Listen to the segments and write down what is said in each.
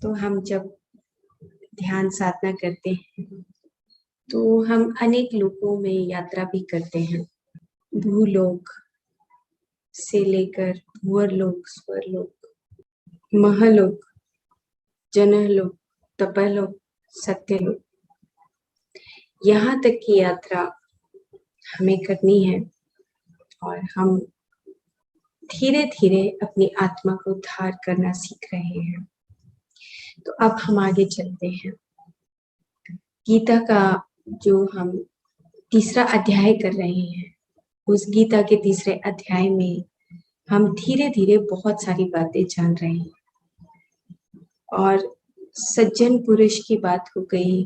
तो हम जब ध्यान साधना करते हैं तो हम अनेक लोकों में यात्रा भी करते हैं। भूलोक से लेकर भुवरलोक, स्वरलोक, महलोक, जनलोक, तपलोक, सत्यलोक, यहाँ तक की यात्रा हमें करनी है और हम धीरे धीरे अपनी आत्मा को उद्धार करना सीख रहे हैं। तो अब हम आगे चलते हैं। गीता का जो हम तीसरा अध्याय कर रहे हैं, उस गीता के तीसरे अध्याय में हम धीरे धीरे बहुत सारी बातें जान रहे हैं और सज्जन पुरुष की बात हो गई,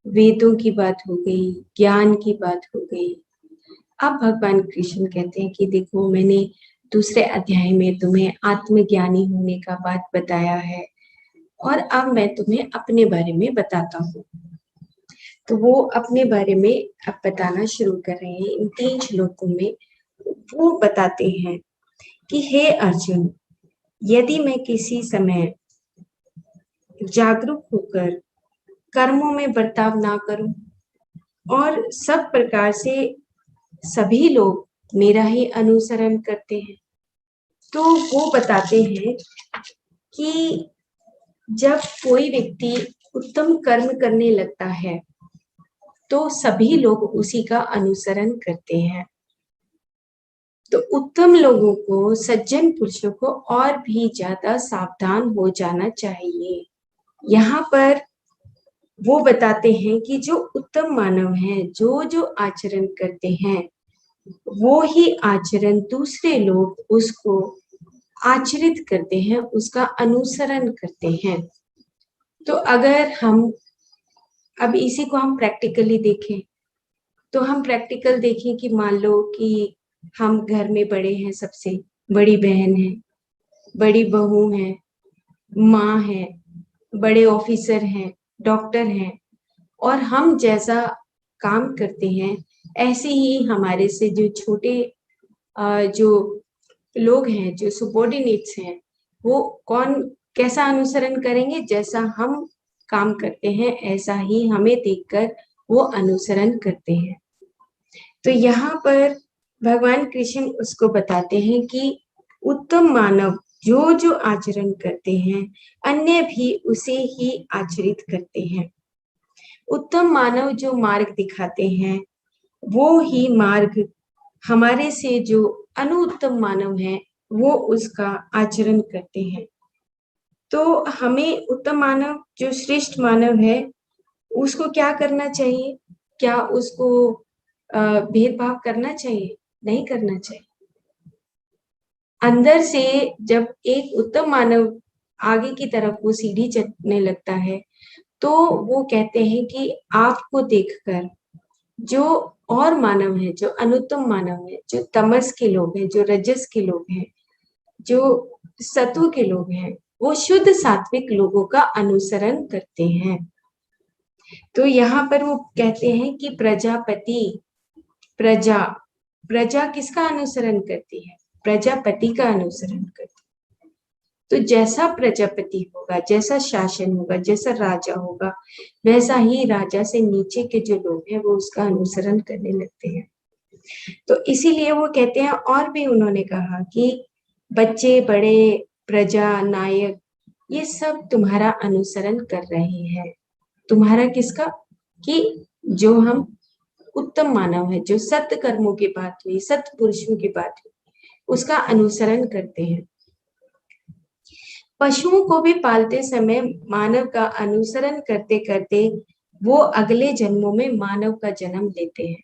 वेदों की बात हो गई, ज्ञान की बात हो गई। अब भगवान कृष्ण कहते हैं कि देखो, मैंने दूसरे अध्याय में तुम्हें आत्मज्ञानी होने का बात बताया है और अब मैं तुम्हें अपने बारे में बताता हूँ। तो वो अपने बारे में अब बताना शुरू कर रहे हैं। इन 3 श्लोकों में वो बताते हैं कि हे अर्जुन, यदि मैं किसी समय जागरूक होकर कर्मों में बर्ताव ना करूं और सब प्रकार से सभी लोग मेरा ही अनुसरण करते हैं, तो वो बताते हैं कि जब कोई व्यक्ति उत्तम कर्म करने लगता है तो सभी लोग उसी का अनुसरण करते हैं। तो उत्तम लोगों को, सज्जन पुरुषों को और भी ज्यादा सावधान हो जाना चाहिए। यहाँ पर वो बताते हैं कि जो उत्तम मानव हैं, जो जो आचरण करते हैं, वो ही आचरण दूसरे लोग उसको आचरित करते हैं, उसका अनुसरण करते हैं। तो अगर हम अब इसी को हम प्रैक्टिकली देखें, तो हम प्रैक्टिकल देखें कि मान लो कि हम घर में बड़े हैं, सबसे बड़ी बहन है, बड़ी बहू है, माँ है, बड़े ऑफिसर हैं, डॉक्टर हैं, और हम जैसा काम करते हैं ऐसे ही हमारे से जो छोटे जो लोग हैं, जो सबॉर्डिनेट्स हैं, वो कौन कैसा अनुसरण करेंगे? जैसा हम काम करते हैं ऐसा ही हमें देखकर वो अनुसरण करते हैं। तो यहाँ पर भगवान कृष्ण उसको बताते हैं कि उत्तम मानव जो जो आचरण करते हैं, अन्य भी उसे ही आचरित करते हैं। उत्तम मानव जो मार्ग दिखाते हैं, वो ही मार्ग हमारे से जो अनुत्तम मानव हैं, वो उसका आचरण करते हैं। तो हमें उत्तम मानव, जो श्रेष्ठ मानव है, उसको क्या करना चाहिए? क्या उसको भेदभाव करना चाहिए? नहीं करना चाहिए। अंदर से जब एक उत्तम मानव आगे की तरफ वो सीढ़ी चढ़ने लगता है, तो वो कहते हैं कि आपको देखकर जो और मानव है, जो अनुत्तम मानव है, जो तमस के लोग हैं, जो रजस के लोग हैं, जो सत्व के लोग हैं, वो शुद्ध सात्विक लोगों का अनुसरण करते हैं। तो यहाँ पर वो कहते हैं कि प्रजा किसका अनुसरण करती है? प्रजापति का अनुसरण करती है। तो जैसा प्रजापति होगा, जैसा शासन होगा, जैसा राजा होगा, वैसा ही राजा से नीचे के जो लोग हैं वो उसका अनुसरण करने लगते हैं। तो इसीलिए वो कहते हैं, और भी उन्होंने कहा कि बच्चे, बड़े, प्रजा, नायक, ये सब तुम्हारा अनुसरण कर रहे हैं। तुम्हारा किसका? कि जो हम उत्तम मानव है, जो सत्य कर्मों की बात हुई, सत्य पुरुषों की बात हुई, उसका अनुसरण करते हैं। पशुओं को भी पालते समय मानव का अनुसरण करते करते वो अगले जन्मों में मानव का जन्म लेते हैं।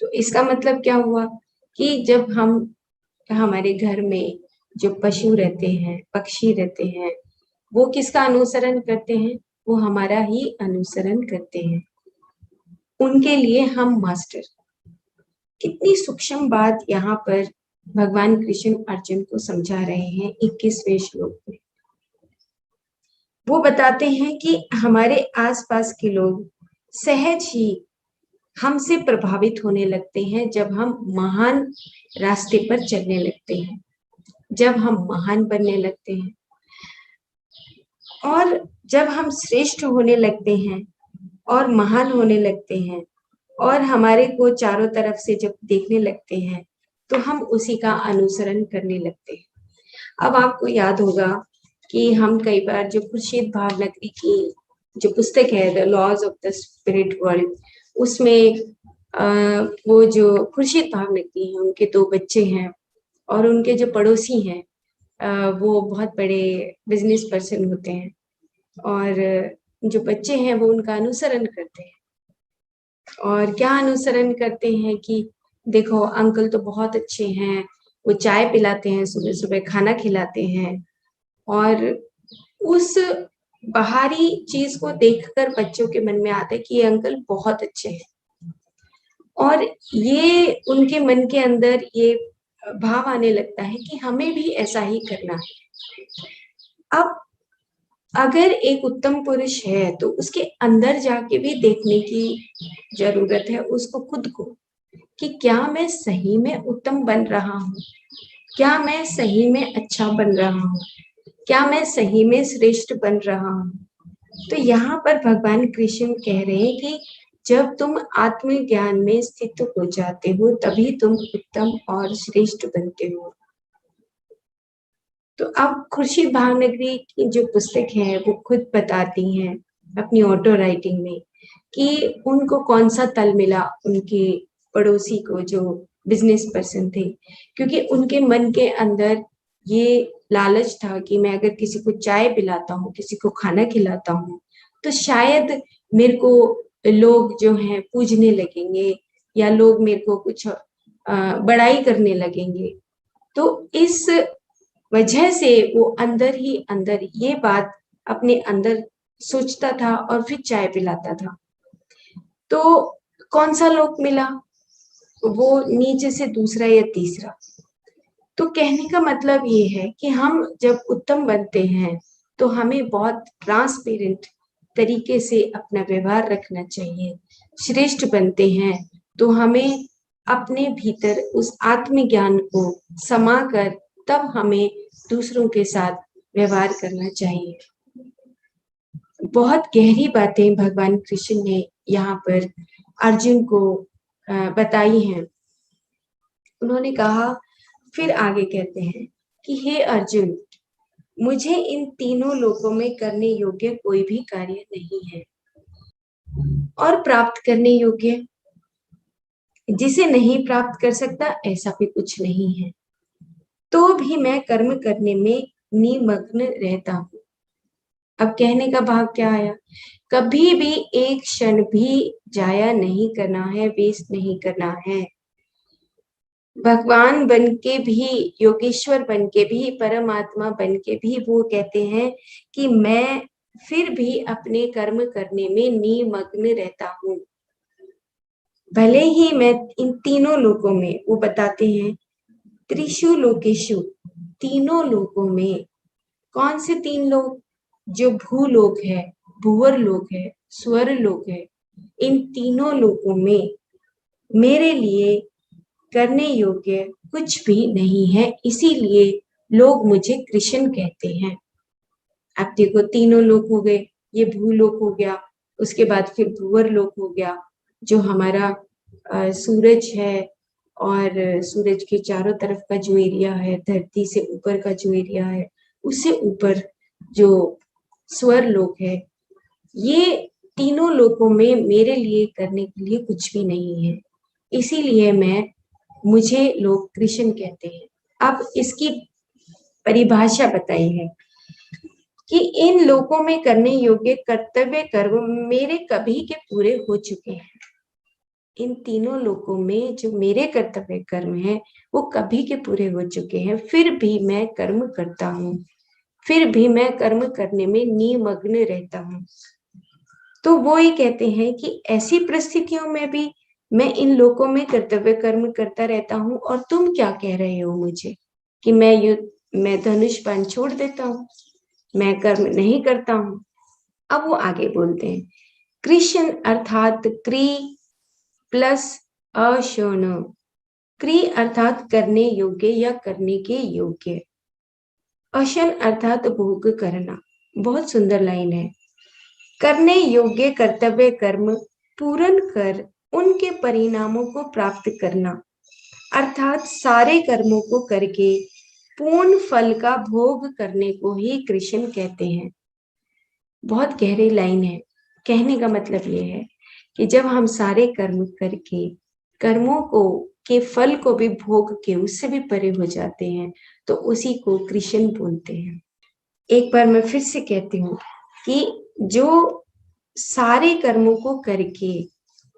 तो इसका मतलब क्या हुआ कि जब हम हमारे घर में जो पशु रहते हैं, पक्षी रहते हैं, वो किसका अनुसरण करते हैं? वो हमारा ही अनुसरण करते हैं। उनके लिए हम मास्टर। कितनी सूक्ष्म बात यहाँ पर भगवान कृष्ण अर्जुन को समझा रहे हैं 21वें श्लोक में। वो बताते हैं कि हमारे आसपास के लोग सहज ही हमसे प्रभावित होने लगते हैं जब हम महान रास्ते पर चलने लगते हैं, जब हम महान बनने लगते हैं। और जब हम श्रेष्ठ होने लगते हैं और महान होने लगते हैं और हमारे को चारों तरफ से जब देखने लगते हैं तो हम उसी का अनुसरण करने लगते हैं। अब आपको याद होगा कि हम कई बार जो खुर्शीद भावनगरी की जो पुस्तक है the laws of the spirit world, उसमें वो जो खुर्शीद भावनगरी हैं उनके 2 बच्चे हैं और उनके जो पड़ोसी हैं वो बहुत बड़े बिजनेस पर्सन होते हैं और जो बच्चे हैं वो उनका अनुसरण करते हैं। और क्या अनुसरण करते हैं कि देखो अंकल तो बहुत अच्छे हैं, वो चाय पिलाते हैं, सुबह सुबह खाना खिलाते हैं। और उस बाहरी चीज को देखकर बच्चों के मन में आता है कि ये अंकल बहुत अच्छे हैं और ये उनके मन के अंदर ये भाव आने लगता है कि हमें भी ऐसा ही करना है। अब अगर एक उत्तम पुरुष है तो उसके अंदर जाके भी देखने की जरूरत है उसको खुद को, कि क्या मैं सही में उत्तम बन रहा हूँ, क्या मैं सही में अच्छा बन रहा हूँ, क्या मैं सही में श्रेष्ठ बन रहा हूँ। तो यहाँ पर भगवान कृष्ण कह रहे हैं कि जब तुम आत्मज्ञान में स्थित हो जाते हो तभी तुम उत्तम और श्रेष्ठ बनते हो। तो अब खुर्शीद भावनगरी की जो पुस्तक है वो खुद बताती हैं अपनी ऑटो राइटिंग में कि उनको कौन सा तल मिला उनके पड़ोसी को जो बिजनेस पर्सन थे, क्योंकि उनके मन के अंदर ये लालच था कि मैं अगर किसी को चाय पिलाता हूँ, किसी को खाना खिलाता हूँ तो शायद मेरे को लोग जो हैं पूजने लगेंगे या लोग मेरे को कुछ बड़ाई करने लगेंगे। तो इस वजह से वो अंदर ही अंदर ये बात अपने अंदर सोचता था और फिर चाय पिलाता था। तो कौन सा लोक मिला, वो नीचे से दूसरा या तीसरा। तो कहने का मतलब ये है कि हम जब उत्तम बनते हैं तो हमें बहुत ट्रांसपेरेंट तरीके से अपना व्यवहार रखना चाहिए। श्रेष्ठ बनते हैं तो हमें अपने भीतर उस आत्मज्ञान को समाकर तब हमें दूसरों के साथ व्यवहार करना चाहिए। बहुत गहरी बातें भगवान कृष्ण ने यहाँ पर अर्जुन को बताई हैं। उन्होंने कहा, फिर आगे कहते हैं कि हे अर्जुन, मुझे इन तीनों लोकों में करने योग्य कोई भी कार्य नहीं है और प्राप्त करने योग्य जिसे नहीं प्राप्त कर सकता ऐसा भी कुछ नहीं है, तो भी मैं कर्म करने में निमग्न रहता हूँ। अब कहने का भाव क्या आया, कभी भी एक क्षण भी जाया नहीं करना है, वेस्ट नहीं करना है। भगवान बन के भी, योगेश्वर बन के भी, परमात्मा बन के भी वो कहते हैं कि मैं फिर भी अपने कर्म करने में निमग्न रहता हूँ। भले ही मैं इन तीनों लोकों में, वो बताते हैं त्रिशु लोकेशु, तीनों लोकों में। कौन से 3 लोक, जो भूलोक है, भूवर लोक है, स्वर लोक है, इन तीनों लोकों में मेरे लिए करने योग्य कुछ भी नहीं है, इसीलिए लोग मुझे कृष्ण कहते हैं। अब देखो तीनों लोक हो गए, ये भूलोक हो गया, उसके बाद फिर भूवर लोक हो गया जो हमारा सूरज है और सूरज के चारों तरफ का जो एरिया है, धरती से ऊपर का जो एरिया है, उससे ऊपर जो स्वर लोक है। ये तीनों लोकों में मेरे लिए करने के लिए कुछ भी नहीं है, इसीलिए मुझे लोग कृष्ण कहते हैं। अब इसकी परिभाषा बताई है कि इन लोकों में करने योग्य कर्तव्य कर्म मेरे कभी के पूरे हो चुके हैं। इन तीनों लोकों में जो मेरे कर्तव्य कर्म हैं वो कभी के पूरे हो चुके हैं, फिर भी मैं कर्म करता हूँ, फिर भी मैं कर्म करने में निमग्न रहता हूँ। तो वो ये कहते हैं कि ऐसी परिस्थितियों में भी मैं इन लोकों में कर्तव्य कर्म करता रहता हूँ और तुम क्या कह रहे हो मुझे कि मैं धनुष बाण छोड़ देता हूँ, मैं कर्म नहीं करता हूँ। अब वो आगे बोलते हैं, कृष्ण अर्थात क्री प्लस अशोण, क्री अर्थात करने योग्य या करने के योग्य, अशन अर्थात भोग करना। बहुत सुंदर लाइन है। करने योग्य कर्तव्य कर्म पूर्ण कर उनके परिणामों को प्राप्त करना, अर्थात सारे कर्मों को करके पूर्ण फल का भोग करने को ही कृष्ण कहते हैं। बहुत गहरी लाइन है। कहने का मतलब ये है कि जब हम सारे कर्म करके कर्मों को के फल को भी भोग के उससे भी परे हो जाते हैं तो उसी को कृष्ण बोलते हैं। एक बार मैं फिर से कहती हूँ कि जो सारे कर्मों को करके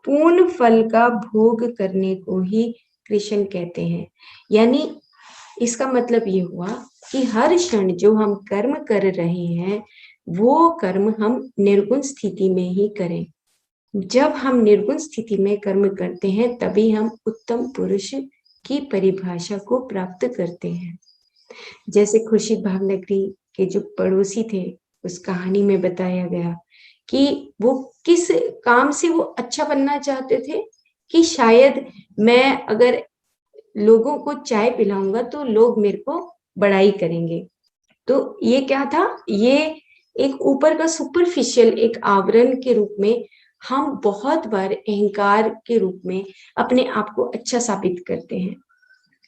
पूर्ण फल का भोग करने को ही कृष्ण कहते हैं। यानी इसका मतलब ये हुआ कि हर क्षण जो हम कर्म कर रहे हैं वो कर्म हम निर्गुण स्थिति में ही करें। जब हम निर्गुण स्थिति में कर्म करते हैं तभी हम उत्तम पुरुष की परिभाषा को प्राप्त करते हैं। जैसे खुर्शीद भावनगरी के जो पड़ोसी थे उस कहानी में बताया गया कि वो किस काम से वो अच्छा बनना चाहते थे कि शायद मैं अगर लोगों को चाय पिलाऊंगा तो लोग मेरे को बड़ाई करेंगे। तो ये क्या था, ये एक ऊपर का सुपरफिशियल एक आवरण के रूप में हम बहुत बार अहंकार के रूप में अपने आप को अच्छा साबित करते हैं,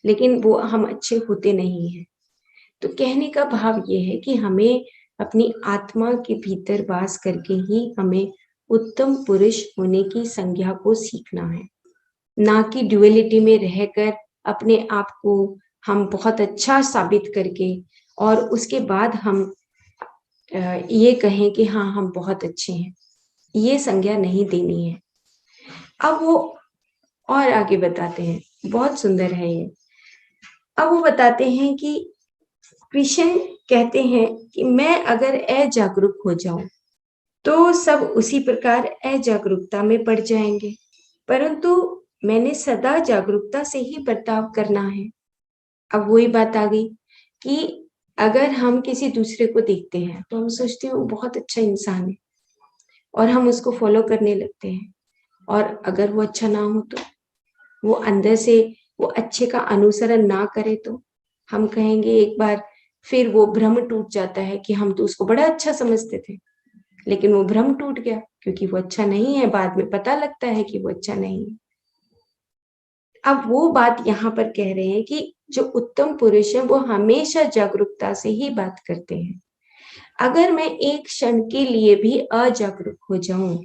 लेकिन वो हम अच्छे होते नहीं हैं। तो कहने का भाव ये है कि हमें अपनी आत्मा के भीतर वास करके ही हमें उत्तम पुरुष होने की संज्ञा को सीखना है, ना कि ड्युअलिटी में रहकर अपने आप को हम बहुत अच्छा साबित करके और उसके बाद हम ये कहें कि हाँ हम बहुत अच्छे हैं। ये संज्ञा नहीं देनी है। अब वो और आगे बताते हैं, बहुत सुंदर है ये। अब वो बताते हैं कि कृष्ण कहते हैं कि मैं अगर अजागरूक हो जाऊं तो सब उसी प्रकार अजागरूकता में पड़ जाएंगे, परंतु मैंने सदा जागरूकता से ही बर्ताव करना है। अब वही बात आ गई कि अगर हम किसी दूसरे को देखते हैं तो हम सोचते हैं वो बहुत अच्छा इंसान है और हम उसको फॉलो करने लगते हैं, और अगर वो अच्छा ना हो तो वो अंदर से वो अच्छे का अनुसरण ना करे तो हम कहेंगे, एक बार फिर वो भ्रम टूट जाता है कि हम तो उसको बड़ा अच्छा समझते थे, लेकिन वो भ्रम टूट गया क्योंकि वो अच्छा नहीं है। बाद में पता लगता है कि वो अच्छा नहीं है। अब वो बात यहाँ पर कह रहे हैं कि जो उत्तम पुरुष है वो हमेशा जागरूकता से ही बात करते हैं। अगर मैं एक क्षण के लिए भी अजागरूक हो जाऊं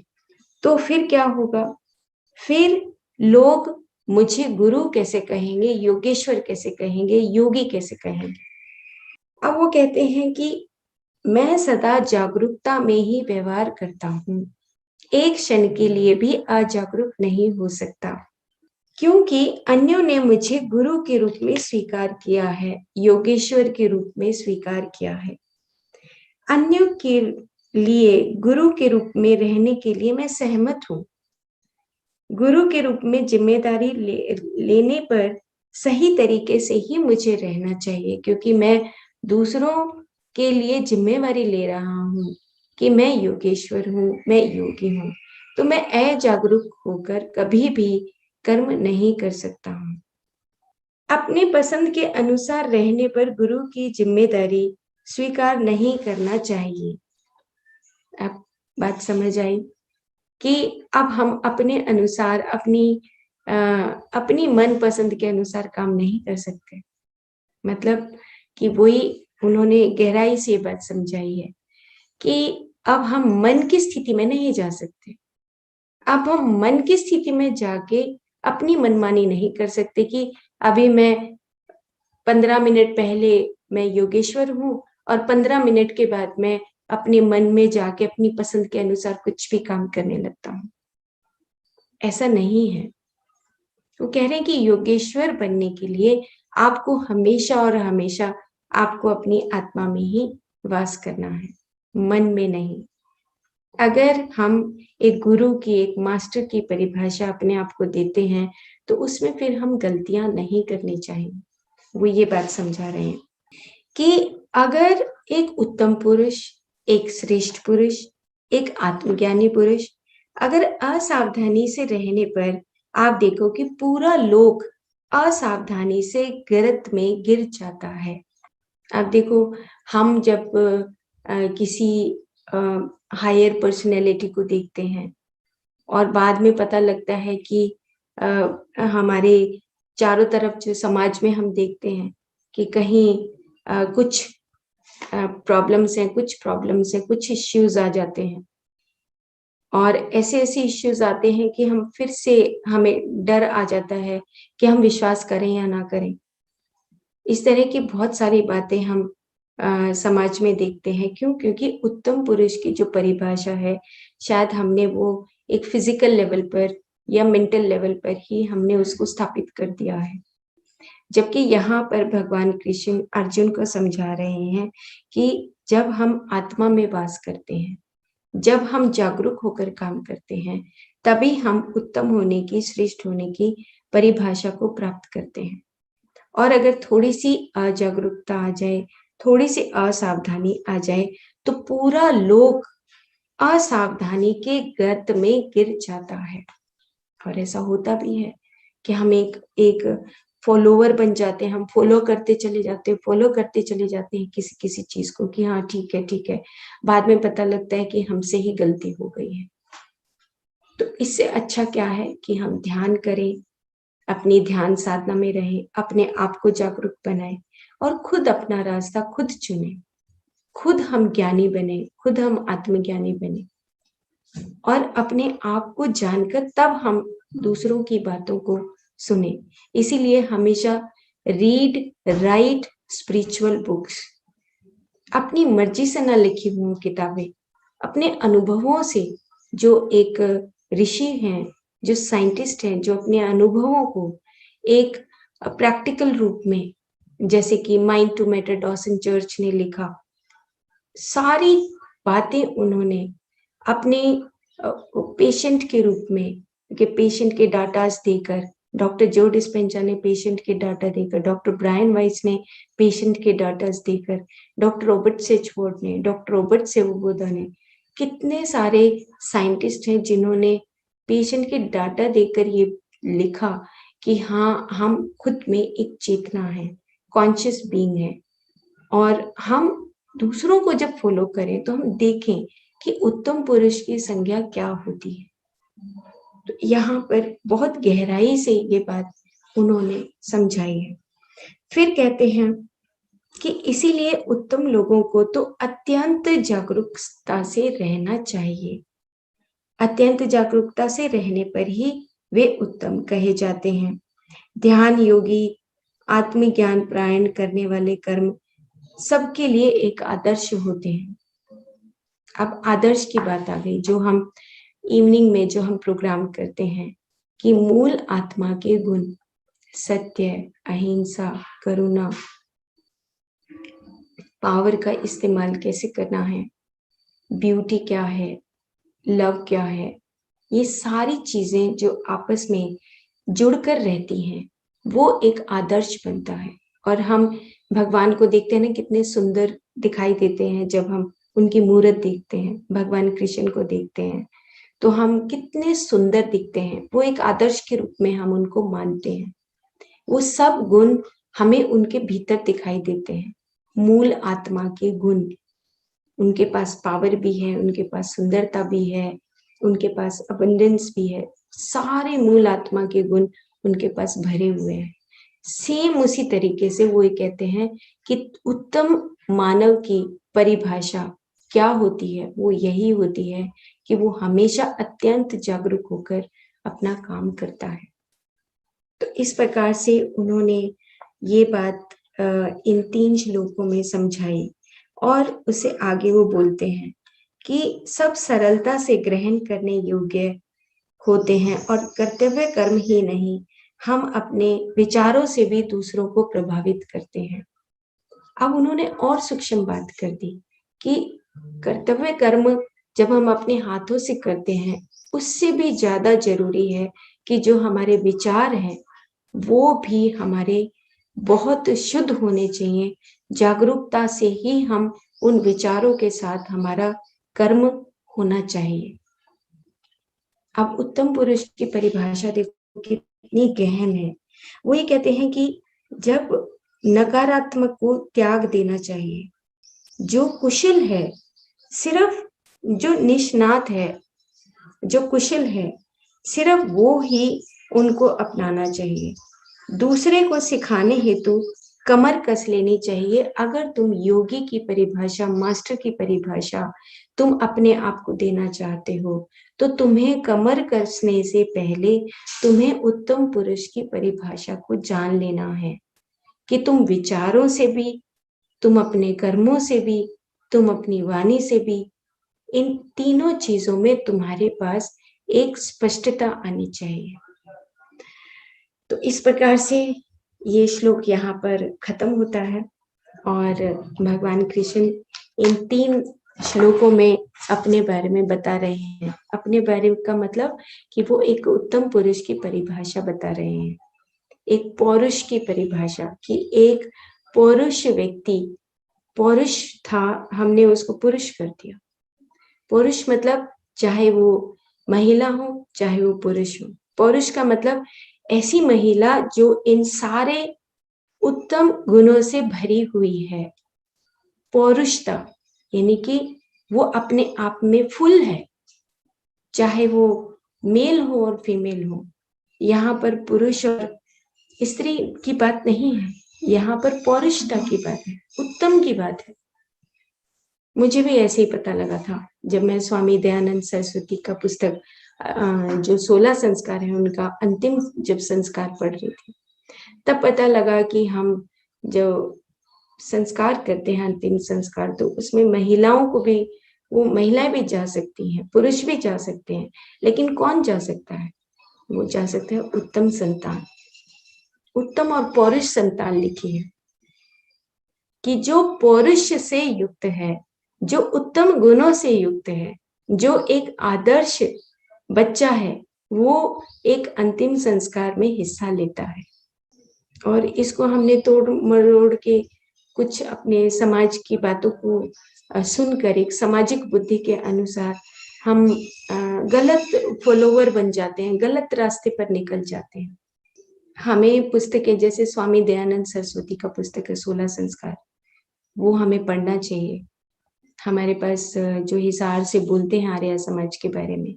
तो फिर क्या होगा, फिर लोग मुझे गुरु कैसे कहेंगे, योगेश्वर कैसे कहेंगे, योगी कैसे कहेंगे। अब वो कहते हैं कि मैं सदा जागरूकता में ही व्यवहार करता हूँ, एक क्षण के लिए भी अजागरूक नहीं हो सकता, क्योंकि अन्यों ने मुझे गुरु के रूप में स्वीकार किया है, योगेश्वर के रूप में स्वीकार किया है। अन्यों के लिए गुरु के रूप में रहने के लिए मैं सहमत हूँ। गुरु के रूप में जिम्मेदारी लेने पर सही तरीके से ही मुझे रहना चाहिए, क्योंकि मैं दूसरों के लिए जिम्मेवारी ले रहा हूँ कि मैं योगेश्वर हूँ, मैं योगी हूँ। तो मैं अजागरूक होकर कभी भी कर्म नहीं कर सकता हूँ। अपने पसंद के अनुसार रहने पर गुरु की जिम्मेदारी स्वीकार नहीं करना चाहिए। अब बात समझ आई कि अब हम अपने अनुसार अपनी मन पसंद के अनुसार काम नहीं कर सकते। मतलब कि वही उन्होंने गहराई से बात समझाई है कि अब हम मन की स्थिति में नहीं जा सकते। अब हम मन की स्थिति में जाके अपनी मनमानी नहीं कर सकते कि अभी मैं 15 मिनट पहले मैं योगेश्वर हूँ और 15 मिनट के बाद मैं अपने मन में जाके अपनी पसंद के अनुसार कुछ भी काम करने लगता हूँ। ऐसा नहीं है। वो कह रहे हैं कि योगेश्वर बनने के लिए आपको हमेशा और हमेशा आपको अपनी आत्मा में ही वास करना है, मन में नहीं। अगर हम एक गुरु की, एक मास्टर की परिभाषा अपने आप को देते हैं तो उसमें फिर हम गलतियां नहीं करनी चाहिए। वो ये बात समझा रहे हैं कि अगर एक उत्तम पुरुष, एक श्रेष्ठ पुरुष, एक आत्मज्ञानी पुरुष अगर असावधानी से रहने पर आप देखो कि पूरा लोक असावधानी से गिरत में गिर जाता है। आप देखो, हम जब किसी हायर पर्सनैलिटी को देखते हैं और बाद में पता लगता है कि हमारे चारों तरफ जो समाज में हम देखते हैं कि कहीं कुछ प्रॉब्लम्स हैं, कुछ इश्यूज़ आ जाते हैं और ऐसे-ऐसे इश्यूज़ आते हैं कि हम फिर से हमें डर आ जाता है कि हम विश्वास करें या ना करें। इस तरह की बहुत सारी बातें हम समाज में देखते हैं। क्यों? क्योंकि उत्तम पुरुष की जो परिभाषा है, शायद हमने वो एक फ़िज़िकल लेवल पर या मेंटल लेवल पर ही हमने उसको स्थापित कर दिया है। जबकि यहाँ पर भगवान कृष्ण अर्जुन को समझा रहे हैं कि जब हम आत्मा में वास करते हैं, जब हम जागरूक होकर काम करते हैं, तभी हम उत्तम होने की, श्रेष्ठ होने की परिभाषा को प्राप्त करते हैं। और अगर थोड़ी-सी अजागरूकता आ जाए, थोड़ी-सी असावधानी आ जाए, तो पूरा लोक असावधानी के गर्त में गिर जाता है। और ऐसा होता भी है कि हम एक फॉलोवर बन जाते हैं, हम फॉलो करते चले जाते हैं किसी चीज़ को कि हाँ, ठीक है। बाद में पता लगता है कि हमसे ही गलती हो गई है। तो इससे अच्छा क्या है कि हम ध्यान करें, अपनी ध्यान साधना में रहें, अपने आप को जागरूक बनाएँ और खुद अपना रास्ता खुद चुनें। खुद हम ज्ञानी बने, खुद हम आत्मज्ञानी बने और अपने आप को जानकर तब हम दूसरों की बातों को सुने। इसीलिए हमेशा रीड, राइट स्पिरिचुअल बुक्स। अपनी मर्जी से ना लिखी हुई किताबें, अपने अनुभवों से, जो एक ऋषि हैं, जो साइंटिस्ट हैं, जो अपने अनुभवों को एक प्रैक्टिकल रूप में, जैसे कि mind to matter Dawson Church ने लिखा, सारी बातें उन्होंने अपने पेशेंट के रूप में, कि पेशेंट के डाटास देकर, डॉक्टर जो डिस्पेंजा ने पेशेंट के डाटा देकर, डॉक्टर ब्रायन वाइस ने पेशेंट के डाटास देकर, डॉक्टर रॉबर्ट सेचफोर्ड ने, डॉक्टर रॉबर्ट सेवोबोधा ने, कितने सारे साइंटिस्ट हैं जिन्होंने पेशेंट के डाटा देकर ये लिखा कि हाँ, हम खुद में एक चेतना है, कॉन्शियस बीइंग है और हम दूसरों को जब फॉलो करें तो हम देखें कि उत्तम पुरुष की संज्ञा क्या होती है। तो यहाँ पर बहुत गहराई से ये बात उन्होंने समझाई है। फिर कहते हैं कि इसीलिए उत्तम लोगों को तो अत्यंत जागरूकता से रहना चाहिए। अत्यंत जागरूकता से रहने पर ही वे उत्तम कहे जाते हैं। ध्यान योगी, आत्मज्ञान प्रायण करने वाले कर्म सबके लिए एक आदर्श होते हैं। अब आदर्श की बात आ गई, जो हम इवनिंग में जो हम प्रोग्राम करते हैं कि मूल आत्मा के गुण सत्य, अहिंसा, करुणा, पावर का इस्तेमाल कैसे करना है, ब्यूटी क्या है, लव क्या है, ये सारी चीजें जो आपस में जुड़कर रहती हैं, वो एक आदर्श बनता है। और हम भगवान को देखते हैं ना, कितने सुंदर दिखाई देते हैं जब हम उनकी मूर्त देखते हैं, भगवान कृष्ण को देखते हैं तो हम कितने सुंदर दिखते हैं। वो एक आदर्श के रूप में हम उनको मानते हैं। वो सब गुण हमें उनके भीतर दिखाई देते हैं, मूल आत्मा के गुण। उनके पास पावर भी है, उनके पास सुंदरता भी है, उनके पास अबंडेंस भी है, सारे मूल आत्मा के गुण उनके पास भरे हुए हैं। सेम उसी तरीके से वो ये कहते हैं कि उत्तम मानव की परिभाषा क्या होती है, वो यही होती है कि वो हमेशा अत्यंत जागरूक होकर अपना काम करता है। तो इस प्रकार से उन्होंने ये बात इन 3 श्लोकों में समझाई और उससे आगे वो बोलते हैं कि सब सरलता से ग्रहण करने योग्य होते हैं और कर्तव्य कर्म ही नहीं, हम अपने विचारों से भी दूसरों को प्रभावित करते हैं। अब उन्होंने और सूक्ष्म बात कर दी कि कर्तव्य कर्म जब हम अपने हाथों से करते हैं, उससे भी ज्यादा जरूरी है कि जो हमारे विचार हैं वो भी हमारे बहुत शुद्ध होने चाहिए। जागरूकता से ही हम उन विचारों के साथ हमारा कर्म होना चाहिए। अब उत्तम पुरुष की परिभाषा देखो कितनी गहन है। वो ये कहते हैं कि जब नकारात्मक को त्याग देना चाहिए, जो कुशल है, सिर्फ जो निष्णात है, जो कुशल है, सिर्फ वो ही उनको अपनाना चाहिए। दूसरे को सिखाने हेतु कमर कस लेनी चाहिए। अगर तुम योगी की परिभाषा, मास्टर की परिभाषा तुम अपने आप को देना चाहते हो, तो तुम्हें कमर कसने से पहले तुम्हें उत्तम पुरुष की परिभाषा को जान लेना है कि तुम विचारों से भी, तुम अपने कर्मों से भी, तुम अपनी वाणी से भी, इन तीनों चीजों में तुम्हारे पास एक स्पष्टता आनी चाहिए। तो इस प्रकार से ये श्लोक यहाँ पर खत्म होता है और भगवान कृष्ण इन 3 श्लोकों में अपने बारे में बता रहे हैं। अपने बारे का मतलब कि वो एक उत्तम पुरुष की परिभाषा बता रहे हैं, एक पौरुष की परिभाषा कि एक पौरुष व्यक्ति, पौरुष था, हमने उसको पुरुष कर दिया। पुरुष मतलब चाहे वो महिला हो, चाहे वो पुरुष हो। पौरुष का मतलब ऐसी महिला जो इन सारे उत्तम गुणों से भरी हुई है। पौरुषता यानी कि वो अपने आप में फुल है, चाहे वो मेल हो और फीमेल हो। यहाँ पर पुरुष और स्त्री की बात नहीं है, यहाँ पर पौरुषता की बात है, उत्तम की बात है। मुझे भी ऐसे ही पता लगा था जब मैं स्वामी दयानंद सरस्वती का पुस्तक जो 16 संस्कार है उनका अंतिम जब संस्कार पढ़ रही थी, तब पता लगा कि हम जो संस्कार करते हैं अंतिम संस्कार, तो उसमें महिलाओं को भी, वो महिलाएं भी जा सकती हैं, पुरुष भी जा सकते हैं, लेकिन कौन जा सकता है? वो जा सकते हैं उत्तम संतान। उत्तम और पौरुष संतान लिखी है कि जो पौरुष से युक्त है, जो उत्तम गुणों से युक्त है, जो एक आदर्श बच्चा है, वो एक अंतिम संस्कार में हिस्सा लेता है। और इसको हमने तोड़ मरोड़ के कुछ अपने समाज की बातों को सुनकर एक सामाजिक बुद्धि के अनुसार हम गलत फॉलोवर बन जाते हैं, गलत रास्ते पर निकल जाते हैं। हमें पुस्तकें जैसे स्वामी दयानंद सरस्वती का पुस्तक है 16 संस्कार, वो हमें पढ़ना चाहिए। हमारे पास जो हिसार से बोलते हैं आर्य समाज के बारे में,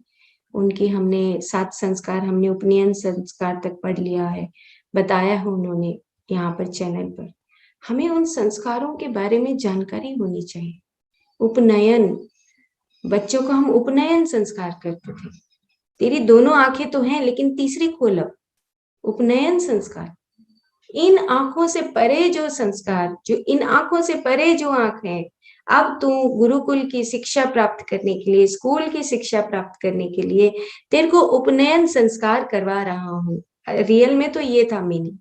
उनकी हमने 7 संस्कार, हमने उपनयन संस्कार तक पढ़ लिया है, बताया है उन्होंने यहाँ पर चैनल पर। हमें उन संस्कारों के बारे में जानकारी होनी चाहिए। उपनयन, बच्चों को हम उपनयन संस्कार करते थे, तेरी दोनों आंखें तो हैं लेकिन तीसरी खोल अब, उपनयन संस्कार। इन आंखों से परे जो संस्कार, जो इन आंखों से परे जो आंख है, अब तू गुरुकुल की शिक्षा प्राप्त करने के लिए, स्कूल की शिक्षा प्राप्त करने के लिए तेरे को उपनयन संस्कार करवा रहा हूं। रियल में तो ये था मीनिंग,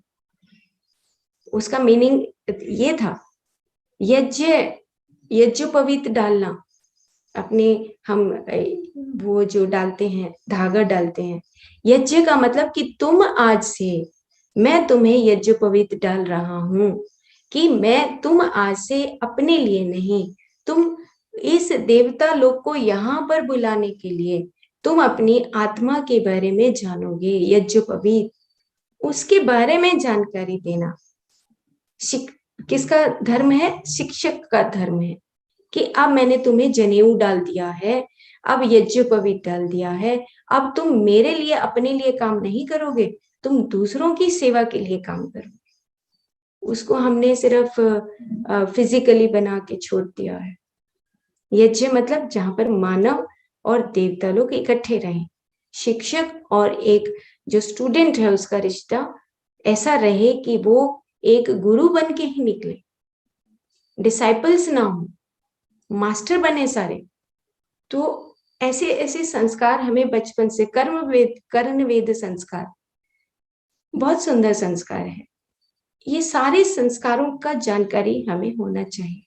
उसका मीनिंग ये था, यज्ञोपवीत डालना अपने, हम वो जो डालते हैं धागा डालते हैं, यज्ञ का मतलब कि तुम आज से, मैं तुम्हें यज्ञोपवीत डाल रहा हूं कि तुम आज से अपने लिए नहीं, तुम इस देवता लोक को यहाँ पर बुलाने के लिए तुम अपनी आत्मा के बारे में जानोगे। यज्ञोपवीत, उसके बारे में जानकारी देना किसका धर्म है? शिक्षक का धर्म है कि अब मैंने तुम्हें जनेऊ डाल दिया है, अब यज्ञोपवीत डाल दिया है, अब तुम मेरे लिए, अपने लिए काम नहीं करोगे, तुम दूसरों की सेवा के लिए काम करो। उसको हमने सिर्फ फिजिकली बना के छोड़ दिया है। यज्ञ मतलब जहां पर मानव और देवता लोग इकट्ठे रहें, शिक्षक और एक जो स्टूडेंट है उसका रिश्ता ऐसा रहे कि वो एक गुरु बन के ही निकले, डिसाइपल्स ना हो, मास्टर बने सारे। तो ऐसे ऐसे संस्कार हमें बचपन से, कर्ण वेद संस्कार बहुत सुंदर संस्कार है। ये सारे संस्कारों का जानकारी हमें होना चाहिए।